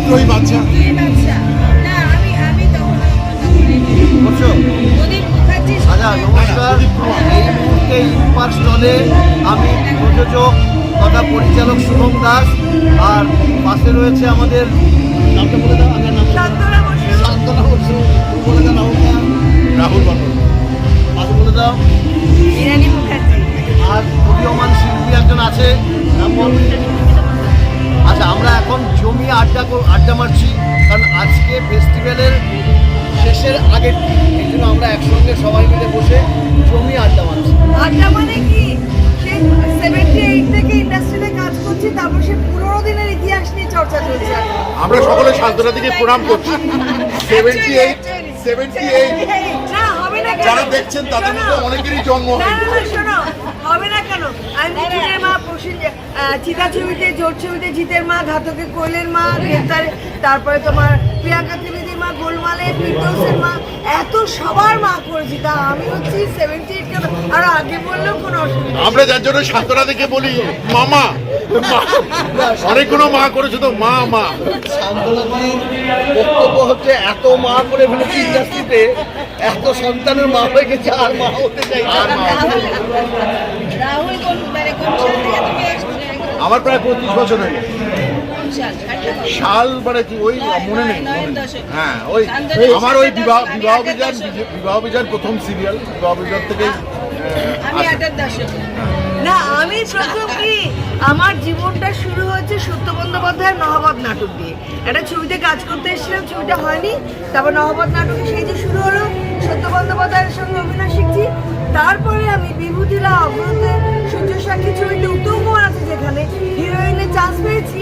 বিদ্রোহী বাচ্চা না আমি তখন বুঝছো? প্রদীপ মুখার্জি। আচ্ছা, নমস্কার। এই মুহূর্তে ইম্পার স্টলে আমি প্রযোজক তথা পরিচালক শুভম দাস, আর পাশে রয়েছে আমাদের নামটা বলে দাও, আমার নাম শান্তনা বসু। শান্তনা বসু, বলে দাও নামটা, রাহুল বর্মন। পাশে বলে দাও। ইরানি মুখার্জি। আর উদীয়মান শিল্পী একজন আছে, নাম বল। আচ্ছা, আমরা এখন জমিয়ে আড্ডা মারছি, কারণ আজকে ফেস্টিভ্যালের শেষের আগের দিন, এই জন্য আমরা একসঙ্গে সবাই মিলে বসে জমিয়ে আড্ডা মারছি। আড্ডা মানে কি, সেই 78 থেকে ইন্ডাস্ট্রিতে কাজ করছি, তারপর সে পুরোনো দিনের ইতিহাস নিয়ে চর্চা চলছে। আমরা সকলে শান্তনা দিকে প্রণাম করছি। 78 না হবে না কেন? যারা দেখছেন তাদের মধ্যে অনেকেরই জন্ম না হয়নি। না, শোনো, হবে না কেন? আমি জিতের মা, চিতা ছবিতে, জোর ছবিতে জিতের মা, ঘাতকে কোয়েলের মা, গ্রেপ্তারে, তারপরে তোমার প্রিয়াঙ্কা ত্রিবেদীর মা, গোলমালে ফিরদৌসের মা, এত সবার মা করেছি। তা আমি হচ্ছি 78 কেন, আর আগে বললেও কোনো অসুবিধা নেই। আমরা যার জন্য শান্তনা দিকে বলি মামা, অনেকগুলো মা করেছে তো মা। শান্তনাদির বক্তব্য হচ্ছে, এত মা করে ফেলেছি ইন্ডাস্ট্রিতে, এত সন্তানের মা হয়ে গেছে, আর মা হতে চাই না। রাহুল কোন মানে কোন সাল থেকে তুমি আসলে? আমার প্রায় 25 বছর হয়ে গেছে। কোন সাল? সাল মানে কি ওই মনে নেই। নয়ের দশক। হ্যাঁ, ওই আমার ওই বিবাহ বিজান প্রথম সিরিয়াল, বিবাহ বিজান থেকে আমি 8 দশক। না, আমি প্রথম কি আমার জীবনটা শুরু হয়েছে সত্য বন্দ্যোপাধ্যায়ের নহবত নাটক দিয়ে। একটা ছবিতে কাজ করতে এসেছিলাম, ছবিটা হয়নি, তারপর নহবত নাটকে সেই যে শুরু হলো, সত্য বন্দ্যোপাধ্যায়ের সঙ্গে অভিনয় শিখছি। তারপরে আমি বিভূতিরা অগ্রতে সূর্য সাক্ষী ছবিতে উত্তম কুমার আছে, যেখানে হিরোইনের চান্স পেয়েছি।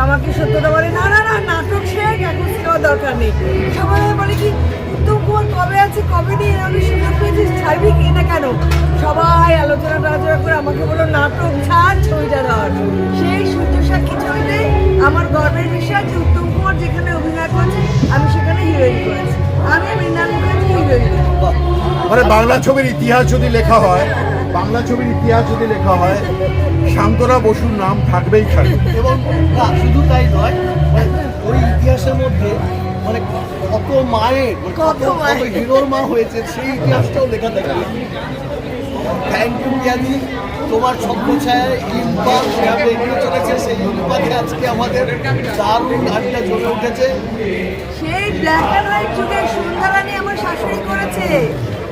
আমাকে সত্যটা বলে, না না না, নাটক শেখ, এখন সিনেমা দরকার নেই। সবাই বলে কি, উত্তম কুমার কবে আছে, কবে নেই, আমি সুযোগ পেয়েছিস, ছাড়বি কি না কেন? সবাই আলোচনা করে আমাকে বললো, নাটক ছাড়, ছবিটা ধর। সেই সূর্য সাক্ষী ছবিতে আমার গর্বের বিষয় যে উত্তম কুমার যেখানে অভিনয় করেছে, আমি সেখানে হিরোইন করেছি। আমি মৃণাল মুখার্জি হিরোইন। মানে বাংলা ছবির ইতিহাস যদি লেখা হয়, শান্তনা বসুর নাম থাকবেই থাকবে। এবং না, শুধু তাই নয়, মানে ওই ইতিহাসের মধ্যে মানে কত মায়ের, কত হিরোর মা হয়েছে, সেই ইতিহাসটাও লেখা থাকে। থ্যাংক ইউ জ্ঞানী, তোমার ছত্রছায়ায় ইম্পাল যেভাবে এগিয়ে চলেছে, সেই অনুপাতে আজকে আমাদের দারুণ আড্ডা জমে উঠেছে। সেই ব্ল্যাক অ্যান্ড হোয়াইট যুগে সন্ধ্যারানী আমার শাশুড়ি করেছে,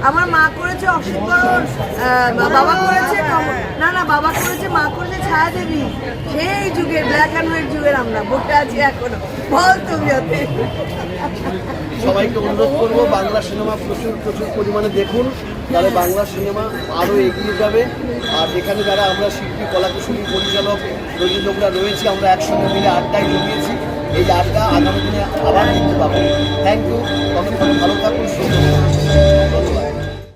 আমার মা করেছে অসিত বরণ, বাবা করেছে বাবা করেছে, মা করেছে ছায়া দেবী। সেই যুগের ব্ল্যাক অ্যান্ড হোয়াইট যুগের আমরা বসে আছি এখনো। বল তুমি ওতে। সবাইকে অনুরোধ করবো, বাংলা সিনেমা প্রচুর পরিমাণে দেখুন, তাহলে বাংলা সিনেমা আরও এগিয়ে যাবে। আর এখানে যারা আমরা শিল্পী, কলাকুশলী, পরিচালক, প্রযোজকরা রয়েছি, আমরা একসঙ্গে মিলে আড্ডায় জমিয়েছি। এই আড্ডা আগামী দিনে আবার দেখতে পাবো। থ্যাংক ইউ, ততক্ষণ ভালো থাকুন, সুস্থ থাকুন। ধন্যবাদ।